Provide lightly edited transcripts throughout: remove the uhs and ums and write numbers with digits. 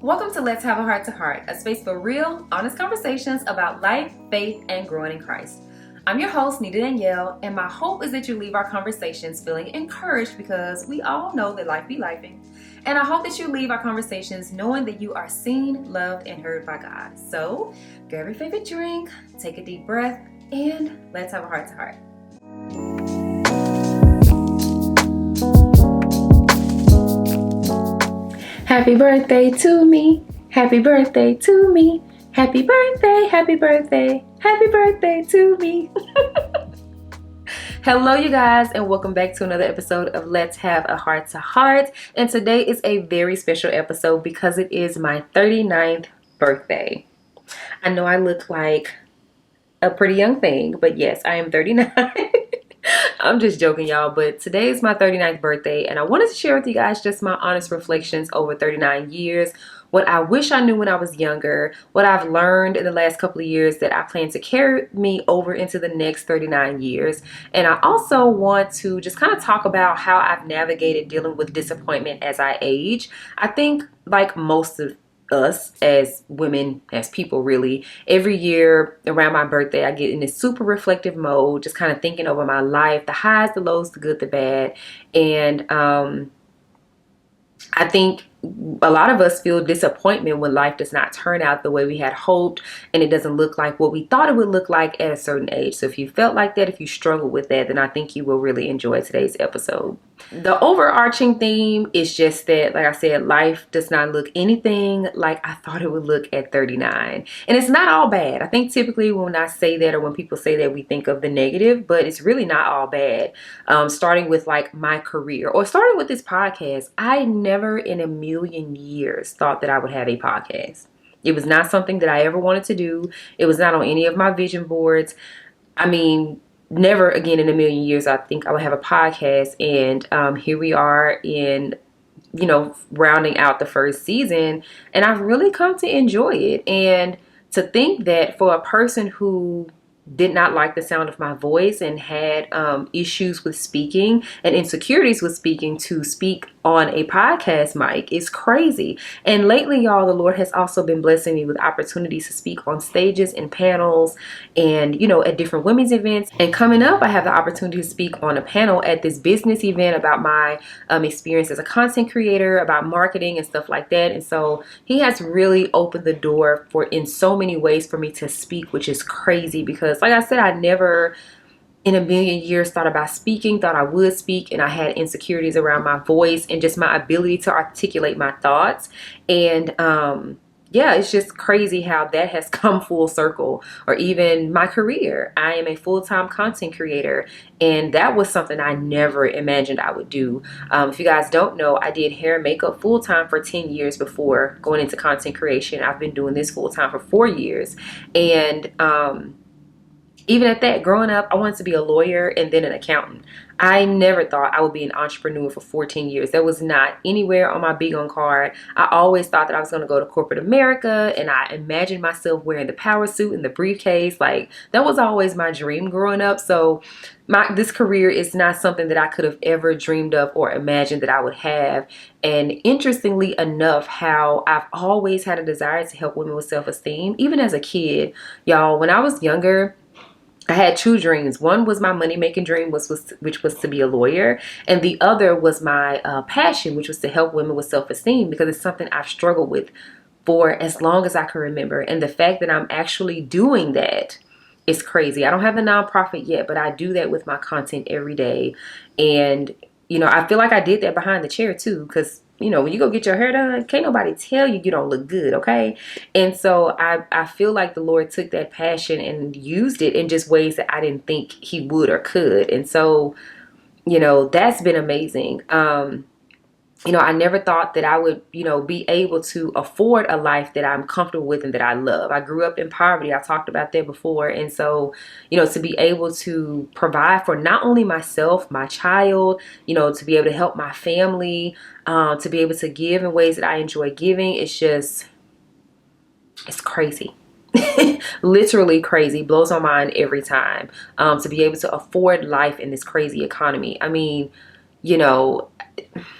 Welcome to Let's Have a Heart to Heart, a space for real, honest conversations about life, faith, and growing in Christ. I'm your host, Nita Danielle, and my hope is that you leave our conversations feeling encouraged because we all know that life be lifing. And I hope that you leave our conversations knowing that you are seen, loved, and heard by God. So, grab your favorite drink, take a deep breath, and let's have a heart to heart. Happy birthday to me. Happy birthday to me. Happy birthday, happy birthday, happy birthday to me. Hello, you guys, and welcome back to another episode of Let's Have a Heart to Heart. And today is a very special episode because it is my 39th birthday. I know I look like a pretty young thing, but yes, I am 39. I'm just joking, y'all, but today is my 39th birthday, and I wanted to share with you guys just my honest reflections over 39 years, what I wish I knew when I was younger, what I've learned in the last couple of years that I plan to carry me over into the next 39 years. And I also want to just kind of talk about how I've navigated dealing with disappointment as I age. I think like most of us as women, as people really, every year around my birthday I get in this super reflective mode, just kind of thinking over my life, the highs, the lows, the good, the bad. And I think a lot of us feel disappointment when life does not turn out the way we had hoped and it doesn't look like what we thought it would look like at a certain age. So if you felt like that, if you struggle with that, then I think you will really enjoy today's episode. The overarching theme is just that, like I said, life does not look anything like I thought it would look at 39. And it's not all bad. I think typically when I say that or when people say that, we think of the negative, but it's really not all bad. Starting with like my career or starting with this podcast, I never in a million years thought that I would have a podcast. It was not something that I ever wanted to do. It was not on any of my vision boards. I mean, never again in a million years I think I would have a podcast. And here we are in, rounding out the first season, and I've really come to enjoy it. And to think that for a person who did not like the sound of my voice and had issues with speaking and insecurities with speaking, to speak on a podcast mic is crazy. And lately, y'all, the Lord has also been blessing me with opportunities to speak on stages and panels and, at different women's events. And coming up, I have the opportunity to speak on a panel at this business event about my experience as a content creator, about marketing and stuff like that. And so he has really opened the door for in so many ways for me to speak, which is crazy because, like I said, I never in a million years thought about speaking, thought I would speak, and I had insecurities around my voice and just my ability to articulate my thoughts. And it's just crazy how that has come full circle. Or even my career. I am a full-time content creator, and that was something I never imagined I would do. If you guys don't know, I did hair and makeup full-time for 10 years before going into content creation. I've been doing this full-time for 4 years. And even at that, growing up, I wanted to be a lawyer and then an accountant. I never thought I would be an entrepreneur for 14 years. That was not anywhere on my big on card. I always thought that I was going to go to corporate America, and I imagined myself wearing the power suit and the briefcase. Like, that was always my dream growing up. So this career is not something that I could have ever dreamed of or imagined that I would have. And interestingly enough, how I've always had a desire to help women with self-esteem, even as a kid. Y'all, when I was younger, I had two dreams. One was my money-making dream, which was to be a lawyer. And the other was my passion, which was to help women with self-esteem, because it's something I've struggled with for as long as I can remember. And the fact that I'm actually doing that is crazy. I don't have a nonprofit yet, but I do that with my content every day. And, I feel like I did that behind the chair too, because when you go get your hair done, can't nobody tell you don't look good, okay? And so I feel like the Lord took that passion and used it in just ways that I didn't think he would or could. And so, that's been amazing. I never thought that I would, be able to afford a life that I'm comfortable with and that I love. I grew up in poverty. I talked about that before. And so, to be able to provide for not only myself, my child, to be able to help my family, to be able to give in ways that I enjoy giving, it's crazy. Literally crazy. Blows my mind every time. To be able to afford life in this crazy economy. I mean,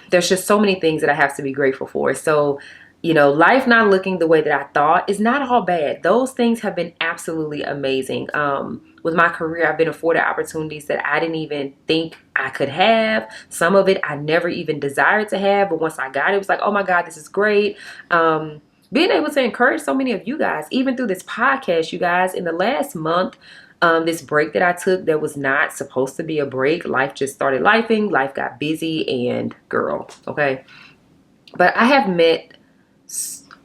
there's just so many things that I have to be grateful for. So life not looking the way that I thought is not all bad. Those things have been absolutely amazing. With my career, I've been afforded opportunities that I didn't even think I could have. Some of it I never even desired to have, but once I got it, it was like, oh my God, this is great. Being able to encourage so many of you guys, even through this podcast, you guys, in the last month, this break that I took that was not supposed to be a break. Life just started lifing. Life got busy and girl, okay. But I have met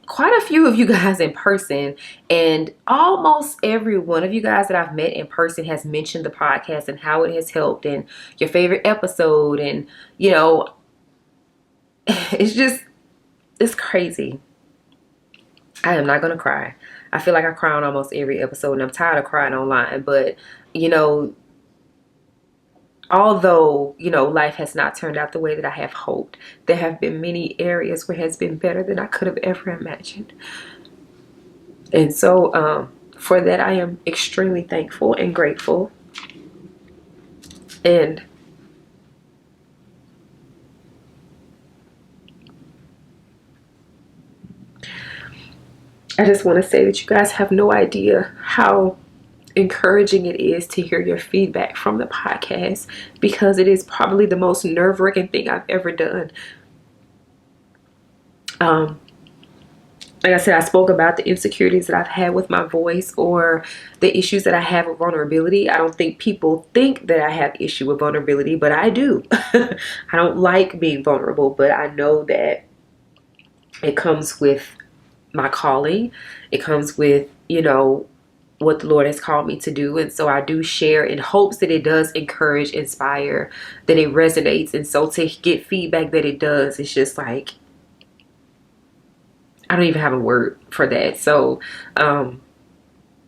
quite a few of you guys in person, and almost every one of you guys that I've met in person has mentioned the podcast and how it has helped and your favorite episode. And it's crazy. I am not gonna cry. I feel like I cry on almost every episode, and I'm tired of crying online. But although life has not turned out the way that I have hoped, there have been many areas where it has been better than I could have ever imagined. And so for that, I am extremely thankful and grateful. And I just want to say that you guys have no idea how encouraging it is to hear your feedback from the podcast, because it is probably the most nerve-wracking thing I've ever done. Like I said, I spoke about the insecurities that I've had with my voice, or the issues that I have with vulnerability. I don't think people think that I have issue with vulnerability, but I do. I don't like being vulnerable, but I know that it comes with my calling. It comes with, what the Lord has called me to do. And so I do share in hopes that it does encourage, inspire, that it resonates. And so to get feedback that it does, it's just like, I don't even have a word for that. So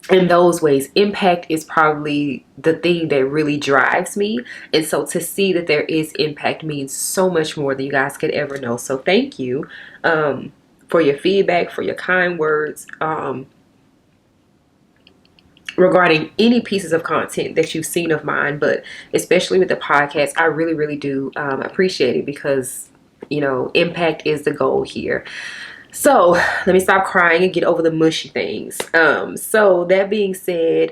in those ways, impact is probably the thing that really drives me. And so to see that there is impact means so much more than you guys could ever know. So thank you for your feedback, for your kind words, regarding any pieces of content that you've seen of mine, but especially with the podcast. I really, really do appreciate it, because, impact is the goal here. So let me stop crying and get over the mushy things. So that being said,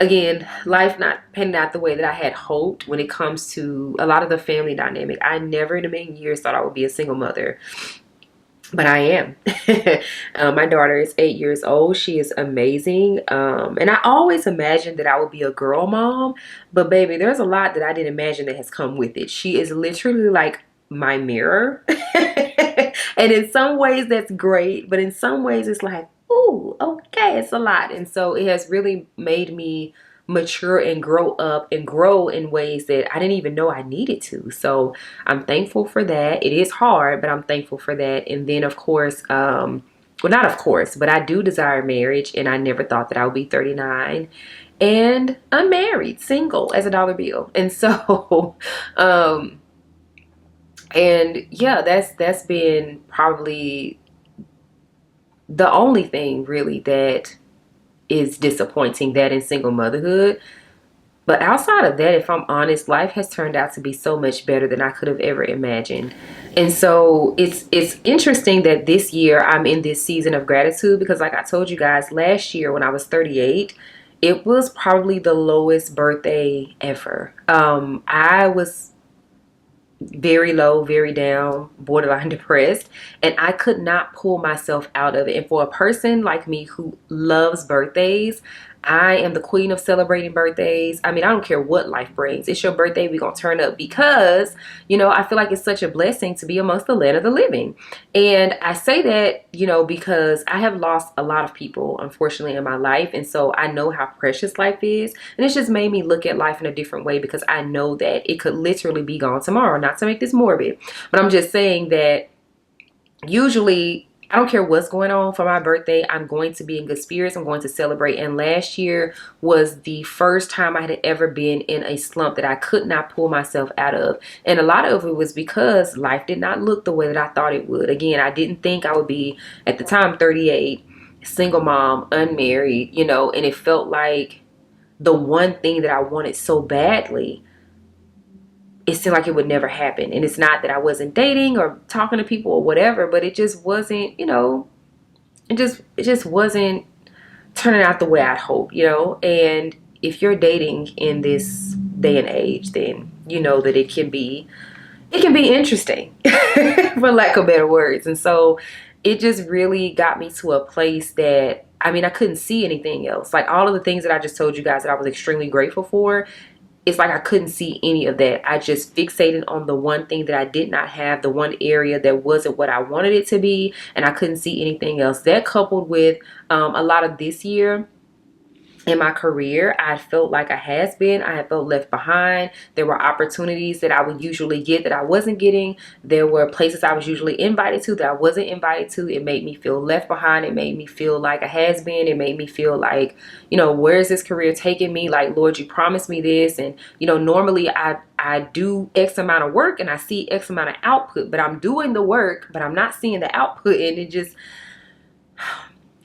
again, life not panning out the way that I had hoped when it comes to a lot of the family dynamic. I never in a million years thought I would be a single mother. But I am. My daughter is 8 years old. She is amazing. And I always imagined that I would be a girl mom. But baby, there's a lot that I didn't imagine that has come with it. She is literally like my mirror. And in some ways that's great. But in some ways it's like, ooh, okay, it's a lot. And so it has really made me mature and grow up and grow in ways that I didn't even know I needed to. So I'm thankful for that. It is hard, but I'm thankful for that. And then of course, well, not of course, but I do desire marriage, and I never thought that I would be 39 and unmarried, single as a dollar bill. And so and yeah, that's been probably the only thing really that is disappointing, that in single motherhood. But outside of that, if I'm honest, life has turned out to be so much better than I could have ever imagined. And so it's interesting that this year I'm in this season of gratitude, because like I told you guys, last year when I was 38, it was probably the lowest birthday ever. I was very low, very down, borderline depressed, and I could not pull myself out of it. And for a person like me who loves birthdays, I am the queen of celebrating birthdays. I mean, I don't care what life brings. It's your birthday, we're gonna turn up, because I feel like it's such a blessing to be amongst the land of the living. And I say that because I have lost a lot of people, unfortunately, in my life, and so I know how precious life is. And it's just made me look at life in a different way, because I know that it could literally be gone tomorrow. Not to make this morbid, but I'm just saying that usually I don't care what's going on for my birthday, I'm going to be in good spirits. I'm going to celebrate. And last year was the first time I had ever been in a slump that I could not pull myself out of. And a lot of it was because life did not look the way that I thought it would. Again, I didn't think I would be, at the time, 38, single mom, unmarried, and it felt like the one thing that I wanted so badly it seemed like it would never happen. And it's not that I wasn't dating or talking to people or whatever, but it just wasn't, it just wasn't turning out the way I'd hoped, And if you're dating in this day and age, then you know that it can be interesting, for lack of better words. And so it just really got me to a place that, I couldn't see anything else. Like all of the things that I just told you guys that I was extremely grateful for, it's like I couldn't see any of that. I just fixated on the one thing that I did not have, the one area that wasn't what I wanted it to be, and I couldn't see anything else. That coupled with a lot of this year in my career, I felt like I had felt left behind. There were opportunities that I would usually get that I wasn't getting. There were places I was usually invited to that I wasn't invited to. It made me feel left behind. It made me feel like a has-been. It made me feel like, where is this career taking me? Like, Lord, you promised me this. And, normally I do X amount of work and I see X amount of output, but I'm doing the work, but I'm not seeing the output. And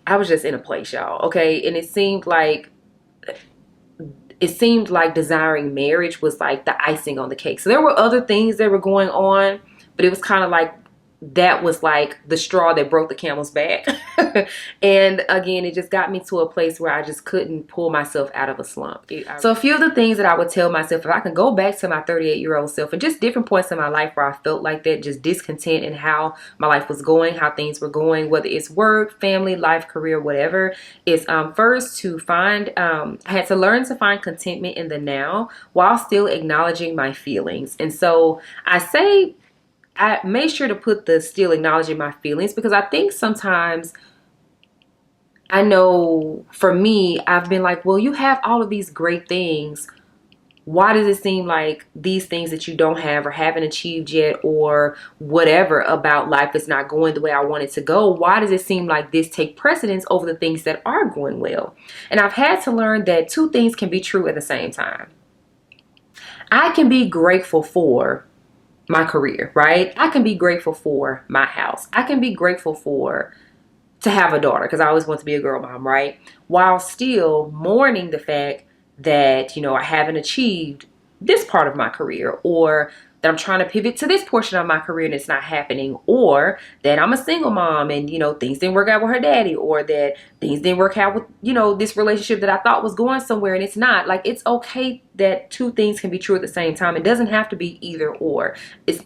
I was just in a place, y'all. Okay. And it seemed like desiring marriage was like the icing on the cake. So there were other things that were going on, but it was kind of like that was like the straw that broke the camel's back. And again, it just got me to a place where I just couldn't pull myself out of a slump. So a few of the things that I would tell myself, if I can go back to my 38-year-old self and just different points in my life where I felt like that, just discontent in how my life was going, how things were going, whether it's work, family, life, career, whatever, is first to find, I had to learn to find contentment in the now while still acknowledging my feelings. And so I made sure to put the still acknowledging my feelings, because I think sometimes, I know for me, I've been like, well, you have all of these great things. Why does it seem like these things that you don't have or haven't achieved yet or whatever about life is not going the way I want it to go? Why does it seem like this take precedence over the things that are going well? And I've had to learn that two things can be true at the same time. I can be grateful for my career, right? I can be grateful for my house. I can be grateful to have a daughter, because I always want to be a girl mom, right? While still mourning the fact that, I haven't achieved this part of my career, or that I'm trying to pivot to this portion of my career and it's not happening, or that I'm a single mom and, things didn't work out with her daddy, or that things didn't work out with, this relationship that I thought was going somewhere and it's not. Like, it's okay that two things can be true at the same time. It doesn't have to be either or.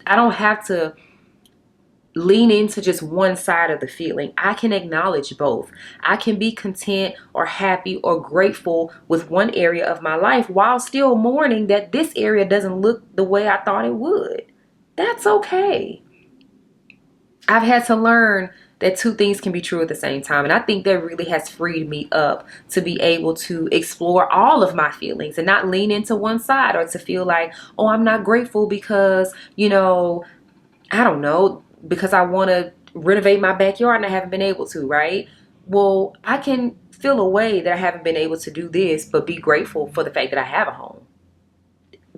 I don't have to lean into just one side of the feeling. I can acknowledge both. I can be content or happy or grateful with one area of my life while still mourning that this area doesn't look the way I thought it would. That's okay. I've had to learn that two things can be true at the same time. And I think that really has freed me up to be able to explore all of my feelings and not lean into one side, or to feel like, oh, I'm not grateful because, I don't know, because I want to renovate my backyard and I haven't been able to, right? Well, I can feel a way that I haven't been able to do this, but be grateful for the fact that I have a home.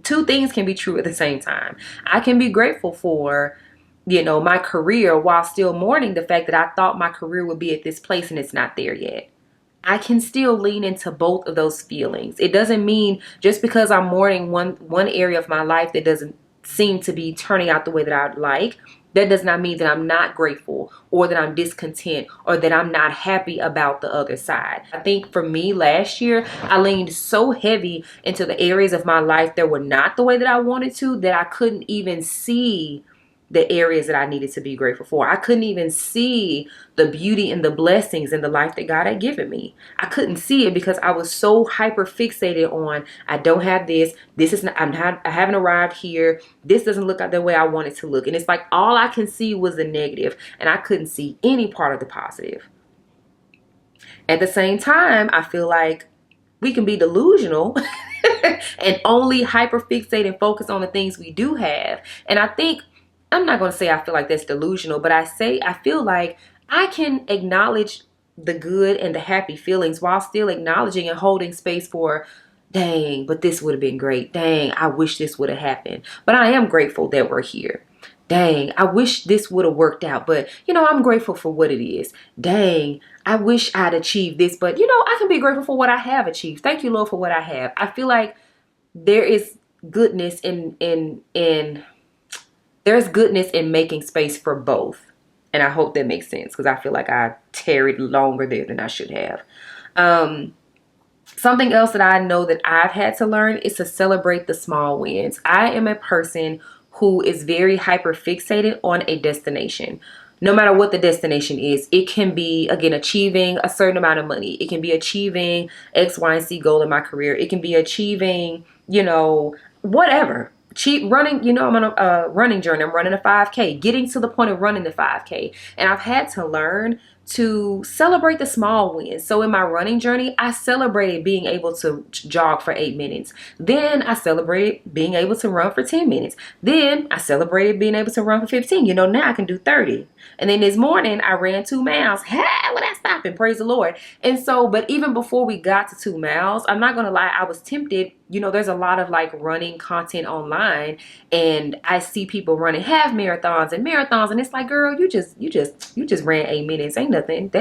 Two things can be true at the same time. I can be grateful for, my career while still mourning the fact that I thought my career would be at this place and it's not there yet. I can still lean into both of those feelings. It doesn't mean just because I'm mourning one area of my life that doesn't seem to be turning out the way that I'd like, that does not mean that I'm not grateful, or that I'm discontent, or that I'm not happy about the other side. I think for me last year, I leaned so heavy into the areas of my life that were not the way that I wanted to, that I couldn't even see the areas that I needed to be grateful for. I couldn't even see the beauty and the blessings in the life that God had given me. I couldn't see it because I was so hyper fixated on, I don't have this. This is not, I haven't arrived here. This doesn't look like the way I want it to look. And it's like all I can see was the negative, and I couldn't see any part of the positive. At the same time, I feel like we can be delusional and only hyper fixate and focus on the things we do have. And I think, I'm not going to say I feel like that's delusional, but I feel like I can acknowledge the good and the happy feelings while still acknowledging and holding space for, dang, but this would have been great. Dang, I wish this would have happened. But I am grateful that we're here. Dang, I wish this would have worked out, but I'm grateful for what it is. Dang, I wish I'd achieved this, but I can be grateful for what I have achieved. Thank you, Lord, for what I have. I feel like there is goodness in there's goodness in making space for both. And I hope that makes sense, because I feel like I tarried longer there than I should have. Something else that I know that I've had to learn is to celebrate the small wins. I am a person who is very hyper fixated on a destination. No matter what the destination is, it can be, again, achieving a certain amount of money. It can be achieving X, Y, and Z goal in my career. It can be achieving, whatever. Running, I'm on a running journey. I'm running a 5K, getting to the point of running the 5K. And I've had to learn to celebrate the small wins. So in my running journey, I celebrated being able to jog for 8 minutes. Then I celebrated being able to run for 10 minutes. Then I celebrated being able to run for 15. Now I can do 30. And then this morning I ran 2 miles. Without stopping, praise the Lord. And so, but even before we got to 2 miles, I'm not going to lie, I was tempted. There's a lot of like running content online, and I see people running half marathons, and it's like, girl, you just ran 8 minutes. Ain't nothing.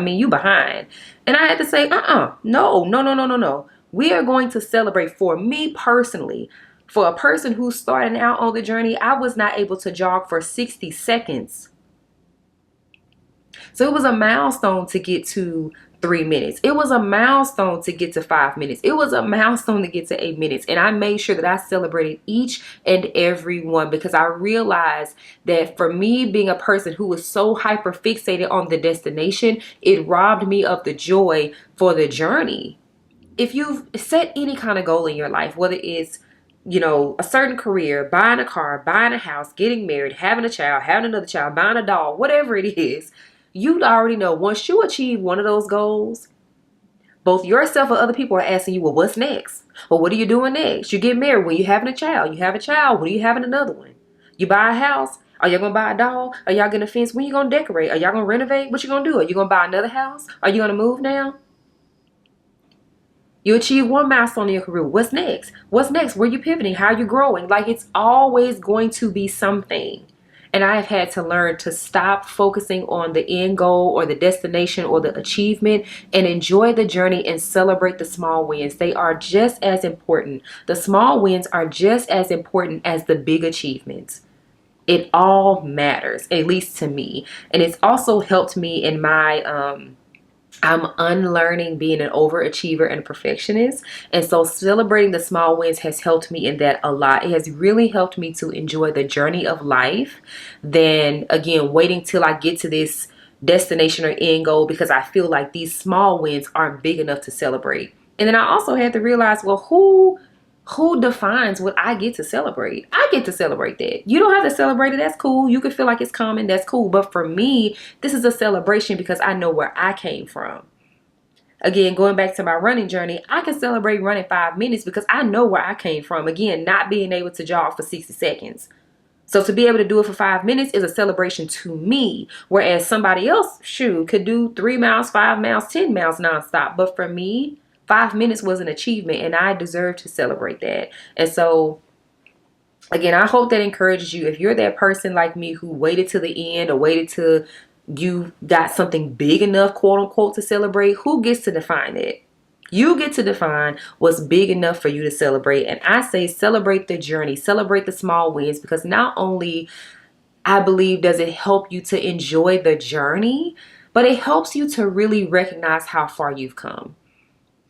You behind. And I had to say, no. We are going to celebrate. For me personally, for a person who's starting out on the journey, I was not able to jog for 60 seconds. So it was a milestone to get to 3 minutes. It was a milestone to get to 5 minutes. It was a milestone to get to 8 minutes. And I made sure that I celebrated each and every one, because I realized that for me, being a person who was so hyper fixated on the destination, it robbed me of the joy for the journey. If you've set any kind of goal in your life, whether it's a certain career, buying a car, buying a house, getting married, having a child, having another child, buying a dog, whatever it is, you already know once you achieve one of those goals, both yourself and other people are asking you, well, what's next? Well, what are you doing next? You get married. When you're having a child, you have a child. When are you having another one? You buy a house. Are y'all going to buy a dog? Are y'all going to fence? When you going to decorate? Are y'all going to renovate? What you going to do? Are you going to buy another house? Are you going to move now? You achieve one milestone in your career. What's next? What's next? Where you pivoting? How you growing? Like, it's always going to be something. And I have had to learn to stop focusing on the end goal or the destination or the achievement, and enjoy the journey and celebrate the small wins. They are just as important. The small wins are just as important as the big achievements. It all matters, at least to me. And it's also helped me in my I'm unlearning being an overachiever and a perfectionist. And so celebrating the small wins has helped me in that a lot. It has really helped me to enjoy the journey of life than, again, waiting till I get to this destination or end goal, because I feel like these small wins aren't big enough to celebrate. And then I also had to realize, well, who defines what I get to celebrate? I get to celebrate that. You don't have to celebrate it. That's cool. You can feel like it's common. That's cool. But for me, this is a celebration because I know where I came from. Again, going back to my running journey, I can celebrate running 5 minutes because I know where I came from. Again, not being able to jog for 60 seconds. So to be able to do it for 5 minutes is a celebration to me. Whereas somebody else, could do 3 miles, 5 miles, 10 miles nonstop. But for me, 5 minutes was an achievement, and I deserve to celebrate that. And so, again, I hope that encourages you. If you're that person like me who waited to the end, or waited till you got something big enough, quote unquote, to celebrate, who gets to define it? You get to define what's big enough for you to celebrate. And I say celebrate the journey, celebrate the small wins, because not only, I believe, does it help you to enjoy the journey, but it helps you to really recognize how far you've come.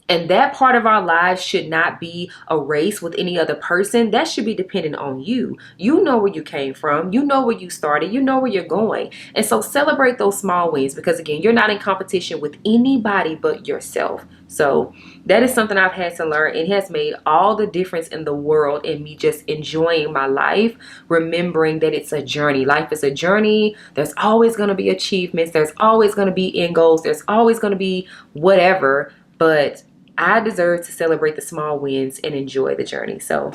And that part of our lives should not be a race with any other person. That should be dependent on you. You know where you came from. You know where you started. You know where you're going. And so celebrate those small wins, because, again, you're not in competition with anybody but yourself. So that is something I've had to learn. It has made all the difference in the world in me just enjoying my life, remembering that it's a journey. Life is a journey. There's always going to be achievements. There's always going to be end goals. There's always going to be whatever. But I deserve to celebrate the small wins and enjoy the journey. So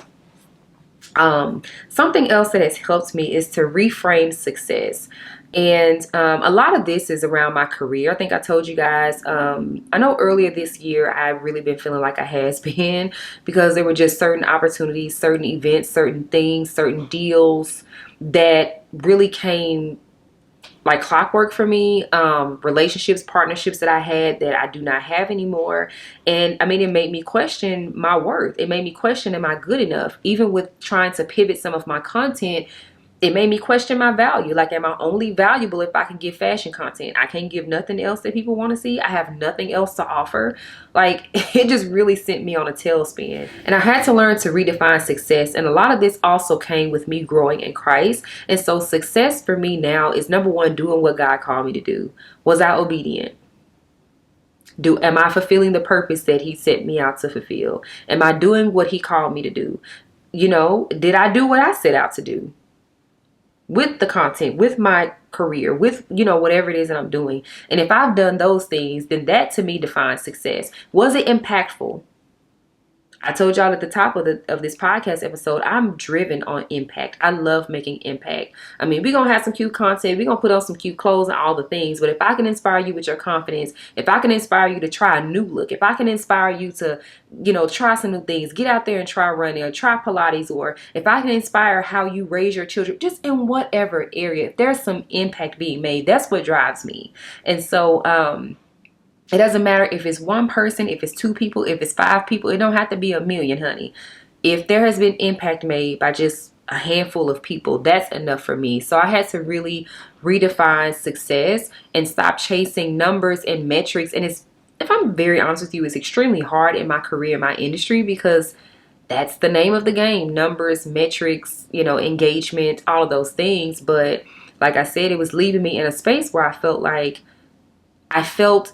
something else that has helped me is to reframe success. And a lot of this is around my career. I think I told you guys, I know earlier this year, I've really been feeling like a has-been, because there were just certain opportunities, certain events, certain things, certain deals that really came like clockwork for me. Relationships, partnerships that I had that I do not have anymore. And I mean, it made me question my worth. It made me question, am I good enough? Even with trying to pivot some of my content, it made me question my value. Like, am I only valuable if I can give fashion content? I can't give nothing else that people want to see. I have nothing else to offer. Like, it just really sent me on a tailspin. And I had to learn to redefine success. And a lot of this also came with me growing in Christ. And so success for me now is, number one, doing what God called me to do. Was I obedient? Am I fulfilling the purpose that he sent me out to fulfill? Am I doing what he called me to do? You know, did I do what I set out to do? With the content, with my career, with, you know, whatever it is that I'm doing. And if I've done those things, then that to me defines success. Was it impactful? I told y'all at the top of this podcast episode, I'm driven on impact. I love making impact. I mean, we're going to have some cute content. We're going to put on some cute clothes and all the things. But if I can inspire you with your confidence, if I can inspire you to try a new look, if I can inspire you to, you know, try some new things, get out there and try running or try Pilates, or if I can inspire how you raise your children, just in whatever area, if there's some impact being made, that's what drives me. And so, it doesn't matter if it's one person, if it's two people, if it's five people. It don't have to be a million, honey. If there has been impact made by just a handful of people, that's enough for me. So I had to really redefine success and stop chasing numbers and metrics. And it's, if I'm very honest with you, it's extremely hard in my career, in my industry, because that's the name of the game. Numbers, metrics, you know, engagement, all of those things. But like I said, it was leaving me in a space where I felt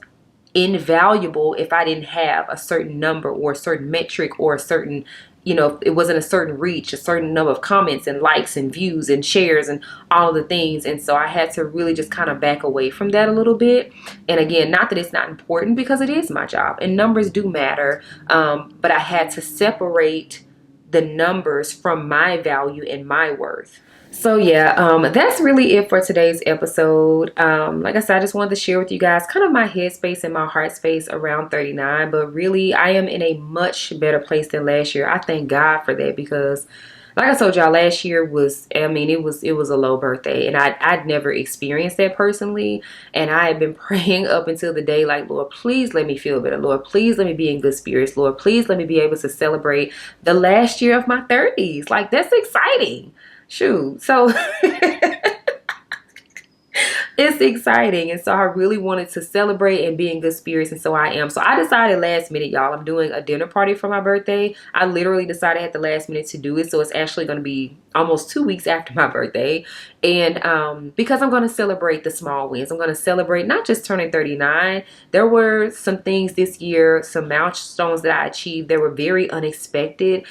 invaluable if I didn't have a certain number or a certain metric or a certain, you know, it wasn't a certain reach, a certain number of comments and likes and views and shares and all of the things. And so I had to really just kind of back away from that a little bit. And again, not that it's not important, because it is my job and numbers do matter. But I had to separate the numbers from my value and my worth. So yeah, that's really it for today's episode. Like I said, I just wanted to share with you guys kind of my headspace and my heart space around 39. But really, I am in a much better place than last year. I thank God for that, because like I told y'all, last year was, I mean, it was a low birthday, and I'd never experienced that personally. And I had been praying up until the day, like, Lord, please let me feel better. Lord, please let me be in good spirits. Lord, please let me be able to celebrate the last year of my 30s. Like, that's exciting. Shoot. So it's exciting. And so I really wanted to celebrate and be in good spirits. And so I am. So I decided last minute, y'all, I'm doing a dinner party for my birthday. I literally decided at the last minute to do it. So it's actually going to be almost 2 weeks after my birthday. And because I'm going to celebrate the small wins. I'm going to celebrate not just turning 39. There were some things this year, some milestones that I achieved that were very unexpected.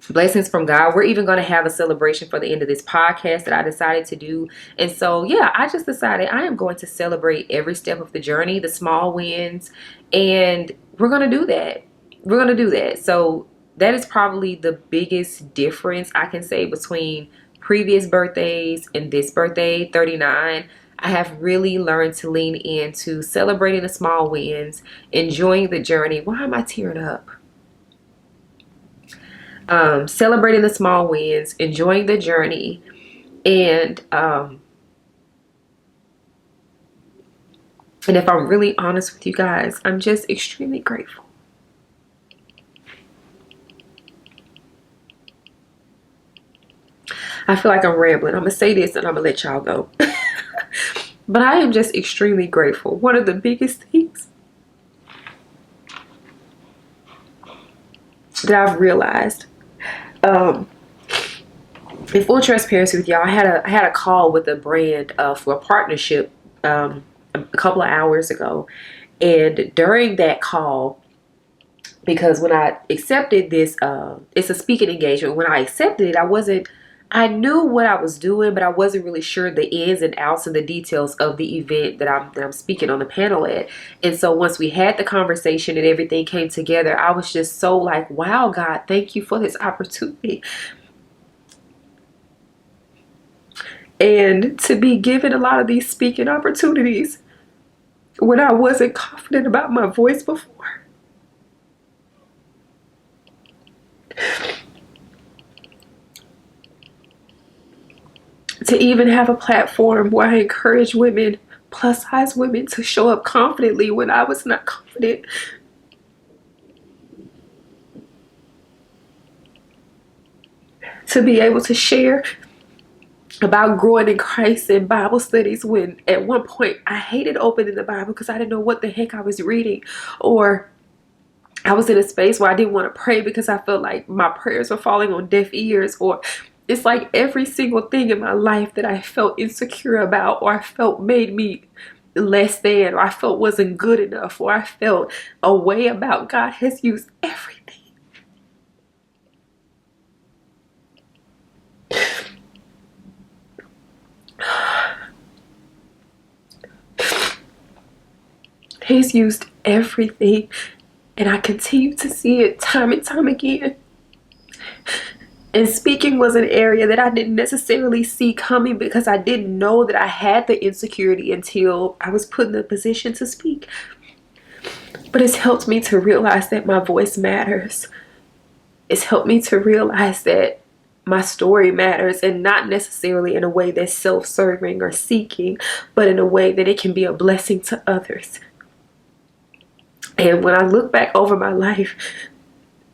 Blessings from God. We're even going to have a celebration for the end of this podcast that I decided to do. And so, yeah, I just decided I am going to celebrate every step of the journey, the small wins, and we're going to do that. We're going to do that. So that is probably the biggest difference I can say between previous birthdays and this birthday, 39. I have really learned to lean into celebrating the small wins, enjoying the journey. Why am I tearing up? Celebrating the small wins, enjoying the journey, and if I'm really honest with you guys, I'm just extremely grateful. I feel like I'm rambling. I'm gonna say this and I'm gonna let y'all go. But I am just extremely grateful. One of the biggest things that I've realized, in full transparency with y'all, I had a call with a brand for a partnership a couple of hours ago. And during that call, because when I accepted this, it's a speaking engagement. When I accepted it, I knew what I was doing, but I wasn't really sure the ins and outs and the details of the event that I'm speaking on the panel at. And so once we had the conversation and everything came together, I was just so like, wow, God, thank you for this opportunity. And to be given a lot of these speaking opportunities when I wasn't confident about my voice before. to even have a platform where I encourage women, plus size women, to show up confidently when I was not confident. To be able to share about growing in Christ in Bible studies when at one point I hated opening the Bible because I didn't know what the heck I was reading, or I was in a space where I didn't want to pray because I felt like my prayers were falling on deaf ears, or it's like every single thing in my life that I felt insecure about, or I felt made me less than, or I felt wasn't good enough, or I felt a way about. God has used everything. He's used everything, and I continue to see it time and time again. And speaking was an area that I didn't necessarily see coming because I didn't know that I had the insecurity until I was put in the position to speak. But it's helped me to realize that my voice matters. It's helped me to realize that my story matters, and not necessarily in a way that's self-serving or seeking, but in a way that it can be a blessing to others. And when I look back over my life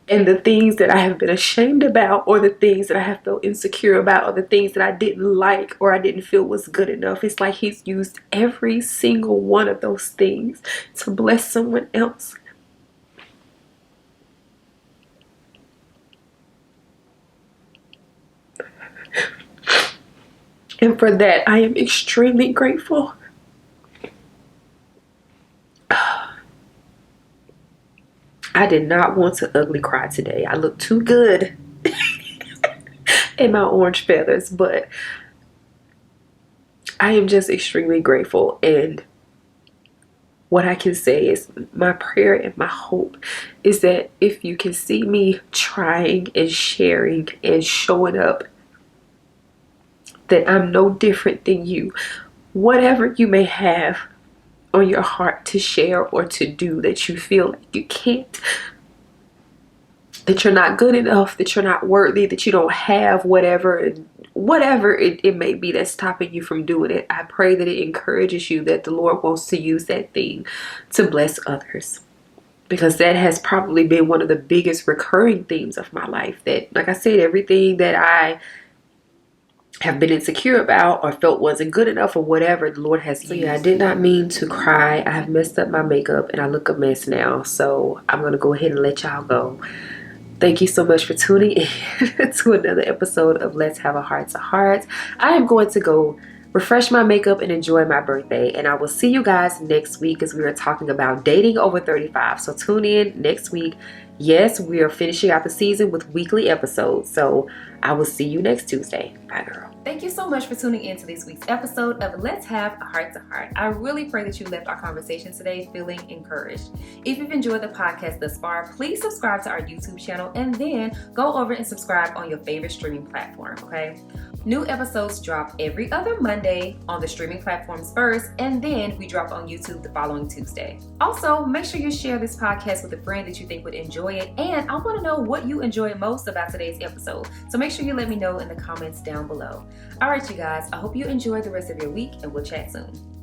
and the things that I have been ashamed about, or the things that I have felt insecure about, or the things that I didn't like or I didn't feel was good enough, it's like he's used every single one of those things to bless someone else. And for that, I am extremely grateful. I did not want to ugly cry today. I look too good in my orange feathers, but I am just extremely grateful. And what I can say is my prayer and my hope is that if you can see me trying and sharing and showing up, that I'm no different than you. Whatever you may have on your heart to share or to do that you feel like you can't, that you're not good enough, that you're not worthy, that you don't have whatever it may be that's stopping you from doing it, I pray that it encourages you that the Lord wants to use that thing to bless others. Because that has probably been one of the biggest recurring themes of my life. That, like I said, everything that I have been insecure about or felt wasn't good enough or whatever, the Lord has used. So yeah, I did not mean to cry. I have messed up my makeup and I look a mess now. So I'm going to go ahead and let y'all go. Thank you so much for tuning in to another episode of Let's Have a Heart to Heart. I am going to go refresh my makeup and enjoy my birthday. And I will see you guys next week as we are talking about dating over 35. So tune in next week. Yes, we are finishing out the season with weekly episodes. So I will see you next Tuesday. Bye, girl. Thank you so much for tuning in to this week's episode of Let's Have a Heart to Heart. I really pray that you left our conversation today feeling encouraged. If you've enjoyed the podcast thus far, please subscribe to our YouTube channel and then go over and subscribe on your favorite streaming platform, okay? New episodes drop every other Monday on the streaming platforms first, and then we drop on YouTube the following Tuesday. Also, make sure you share this podcast with a friend that you think would enjoy it, and I want to know what you enjoyed most about today's episode. So make sure you let me know in the comments down below. All right, you guys, I hope you enjoy the rest of your week, and we'll chat soon.